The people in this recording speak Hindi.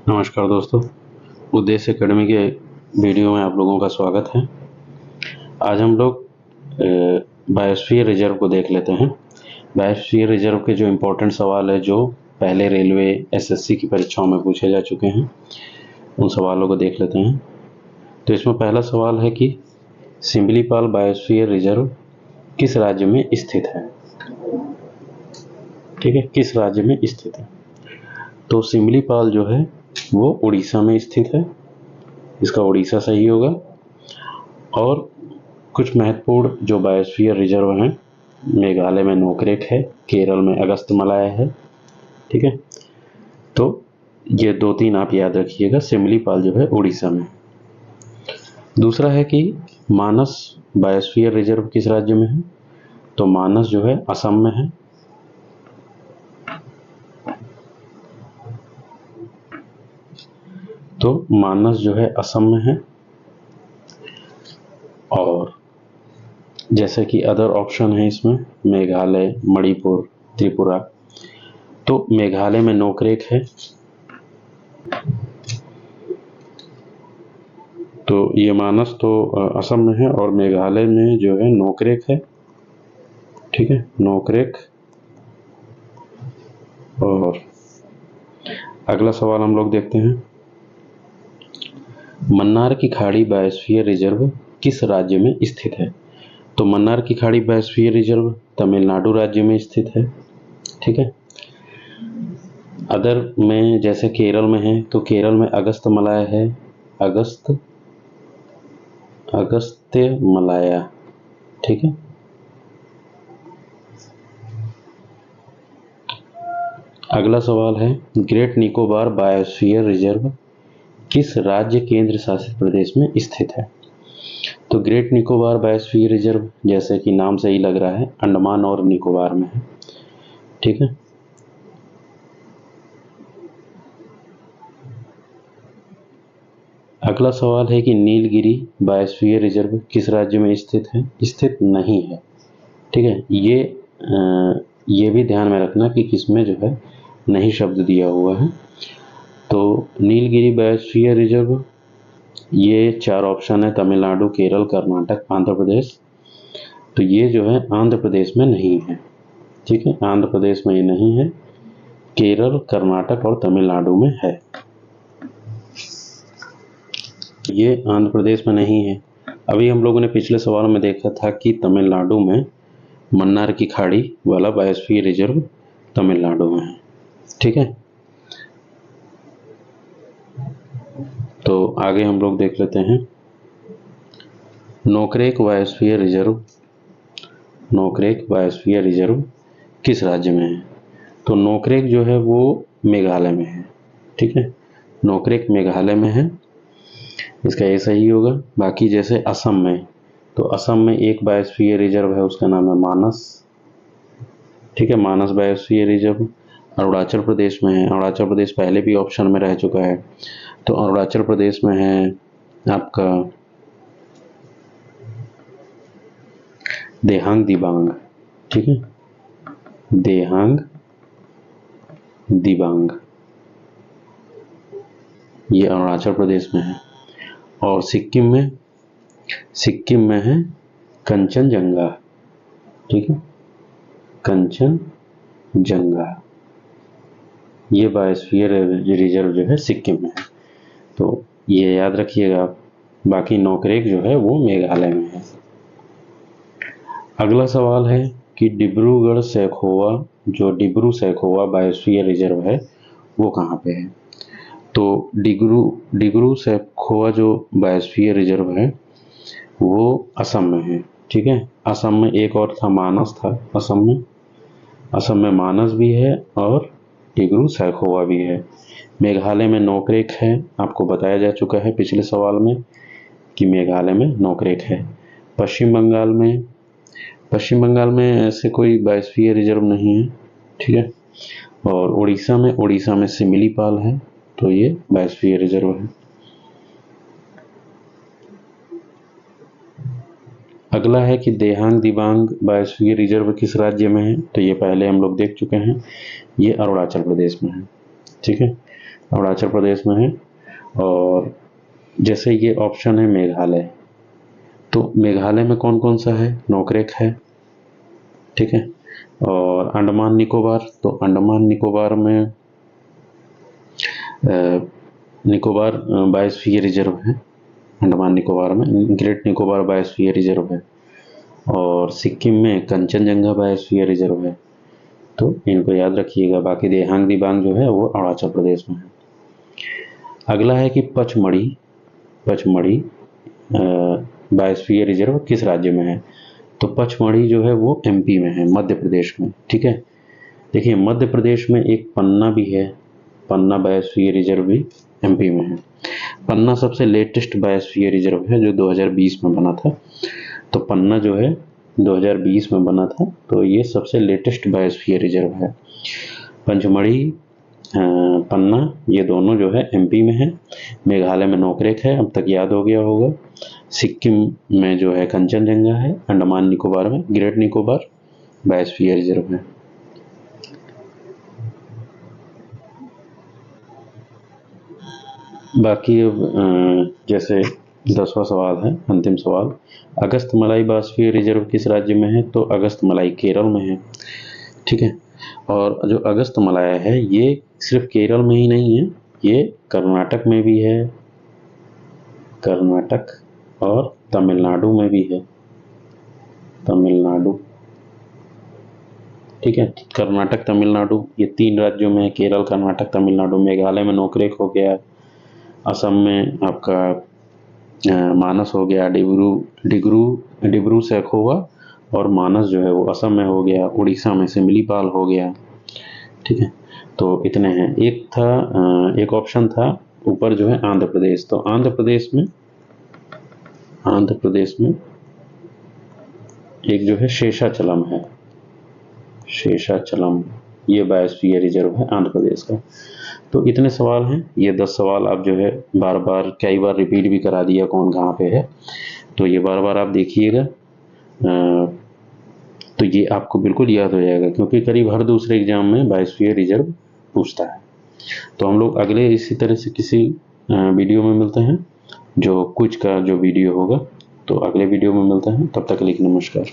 नमस्कार दोस्तों, उद्देश्य एकेडमी के वीडियो में आप लोगों का स्वागत है। आज हम लोग बायोस्फीयर रिजर्व को देख लेते हैं। बायोस्फीयर रिजर्व के जो इम्पोर्टेंट सवाल है जो पहले रेलवे एसएससी की परीक्षाओं में पूछे जा चुके हैं, उन सवालों को देख लेते हैं। तो इसमें पहला सवाल है कि सिमलीपाल बायोस्फीयर रिजर्व किस राज्य में स्थित है। ठीक है, किस राज्य में स्थित है। तो सिमलीपाल जो है वो उड़ीसा में स्थित है, इसका उड़ीसा सही होगा। और कुछ महत्वपूर्ण जो बायोस्फीयर रिजर्व हैं, मेघालय में नोकरेक है, केरल में अगस्त्यमलाय है। ठीक है, तो ये 2-3 आप याद रखिएगा। सिमलीपाल जो है उड़ीसा में। दूसरा है कि मानस बायोस्फीयर रिजर्व किस राज्य में है। तो मानस जो है असम में है। तो मानस जो है असम में है। और जैसे कि अदर ऑप्शन है इसमें मेघालय, मणिपुर, त्रिपुरा। तो मेघालय में नोकरेक है, तो ये मानस तो असम में है और मेघालय में जो है नोकरेक है। ठीक है, नोकरेक। और अगला सवाल हम लोग देखते हैं, मन्नार की खाड़ी बायोस्फीयर रिजर्व किस राज्य में स्थित है। तो मन्नार की खाड़ी बायोस्फीयर रिजर्व तमिलनाडु राज्य में स्थित है। ठीक है, अदर में जैसे केरल में है तो केरल में अगस्त्यमलाय है, अगस्त्यमलाया। ठीक है, अगला सवाल है, ग्रेट निकोबार बायोस्फीयर रिजर्व किस राज्य केंद्र शासित प्रदेश में स्थित है। तो ग्रेट निकोबार बायोस्फीयर रिजर्व जैसे कि नाम से ही लग रहा है अंडमान और निकोबार में है। ठीक है, अगला सवाल है कि नीलगिरी बायोस्फीयर रिजर्व किस राज्य में स्थित है। स्थित नहीं है। ठीक है, ये भी ध्यान में रखना कि किसमें जो है नहीं शब्द दिया हुआ है। तो नीलगिरी बायोस्फीयर रिजर्व ये 4 ऑप्शन है, तमिलनाडु, केरल, कर्नाटक, आंध्र प्रदेश। तो ये जो है आंध्र प्रदेश में नहीं है। ठीक है, आंध्र प्रदेश में ये नहीं है, केरल, कर्नाटक और तमिलनाडु में है। ये आंध्र प्रदेश में नहीं है। अभी हम लोगों ने पिछले सवाल में देखा था कि तमिलनाडु में मन्नार की खाड़ी वाला बायोस्फीयर रिजर्व तमिलनाडु में है। ठीक है, तो आगे हम लोग देख लेते हैं, नोकरेक बायोस्फीयर रिजर्व किस राज्य में है। तो नोकरेक जो है वो मेघालय में है। ठीक है, नोकरेक मेघालय में है, इसका ये सही होगा। बाकी जैसे असम में, तो असम में एक बायोस्फीयर रिजर्व है, उसका नाम है मानस। ठीक है, मानस बायोस्फीयर रिजर्व। अरुणाचल प्रदेश में है, अरुणाचल प्रदेश पहले भी ऑप्शन में रह चुका है। तो अरुणाचल प्रदेश में है आपका देहांग दिबांग। ठीक है, देहांग दिबांग, ये अरुणाचल प्रदेश में है। और सिक्किम में है कंचनजंगा। ठीक है, कंचनजंगा, ये बायोस्फीयर रिजर्व जो है सिक्किम में है। तो ये याद रखिएगा आप। बाकी नोकरेक जो है वो मेघालय में है। अगला सवाल है कि डिब्रूगढ़ सैखोवा बायोस्फीयर रिजर्व है वो कहाँ पे है। तो डिब्रू सैखोवा जो बायोस्फीयर रिजर्व है वो असम में है। ठीक है, असम में एक और था, मानस था। असम में मानस भी है और डिब्रू सैखोवा भी है। मेघालय में नोकरेक है, आपको बताया जा चुका है पिछले सवाल में कि मेघालय में नोकरेक है। पश्चिम बंगाल में ऐसे कोई बायोस्फीयर रिजर्व नहीं है। ठीक है, और उड़ीसा में सिमलीपाल है, तो ये बायोस्फीयर रिजर्व है। अगला है कि देहांग दिबांग बायोस्फीयर रिजर्व किस राज्य में है। तो ये पहले हम लोग देख चुके हैं, ये अरुणाचल प्रदेश में है। ठीक है, अरुणाचल प्रदेश में है। और जैसे ये ऑप्शन है मेघालय, तो मेघालय में कौन कौन सा है? नोकरेक है, ठीक है। और अंडमान निकोबार, तो अंडमान निकोबार में निकोबार बायोस्फीयर रिजर्व है। अंडमान निकोबार में ग्रेट निकोबार बायोस्फीयर रिजर्व है। और सिक्किम में कंचनजंगा बायोस्फीयर रिजर्व है। तो इनको याद रखिएगा। बाकी देहांग दिबांग जो है वो अरुणाचल प्रदेश में है। अगला है कि पचमढ़ी बायोस्फीयर रिजर्व किस राज्य में है? तो पचमढ़ी जो है वो एमपी में है, मध्य प्रदेश में, ठीक है। देखिए मध्य प्रदेश में एक पन्ना भी है, पन्ना बायोस्फीयर रिजर्व भी एमपी में है। पन्ना सबसे लेटेस्ट बायोस्फीयर रिजर्व है जो 2020 में बना था। तो पन्ना जो है 2020 में बना था, तो ये सबसे लेटेस्ट बायोस्फीयर रिजर्व है। पंचमढ़ी पन्ना ये दोनों जो है एमपी में है। मेघालय में नोकरेक है, अब तक याद हो गया होगा। सिक्किम में जो है कंचनजंगा है। अंडमान निकोबार में ग्रेट निकोबार बायोस्फीयर रिजर्व है। बाकी अब जैसे 10वां सवाल है, अंतिम सवाल, अगस्त मलाई बायोस्फीयर रिजर्व किस राज्य में है? तो अगस्त मलाई केरल में है, ठीक है। और जो अगस्त मलाई है ये सिर्फ केरल में ही नहीं है, ये कर्नाटक में भी है, कर्नाटक और तमिलनाडु में भी है, तमिलनाडु, ठीक है। कर्नाटक तमिलनाडु ये 3 राज्यों में है, केरल कर्नाटक तमिलनाडु। मेघालय में नोकरेक हो गया, असम में आपका मानस हो गया, डिब्रू सैखोवा और मानस जो है वो असम में हो गया। उड़ीसा में सिमलीपाल हो गया, ठीक है। तो इतने हैं। एक ऑप्शन था ऊपर जो है आंध्र प्रदेश, तो आंध्र प्रदेश में एक जो है शेषाचलम है, शेषाचलम ये बायोस्फीयर रिजर्व है आंध्र प्रदेश का। तो इतने सवाल हैं, ये 10 सवाल आप जो है बार बार कई बार रिपीट भी करा दिया कौन कहाँ पे है, तो ये बार बार आप देखिएगा, तो ये आपको बिल्कुल याद हो जाएगा, क्योंकि करीब हर दूसरे एग्जाम में बायोस्फीयर रिजर्व पूछता है। तो हम लोग अगले इसी तरह से किसी वीडियो में मिलते हैं, जो कुछ का जो वीडियो होगा, तो अगले वीडियो में मिलते हैं। तब तक के लिए नमस्कार।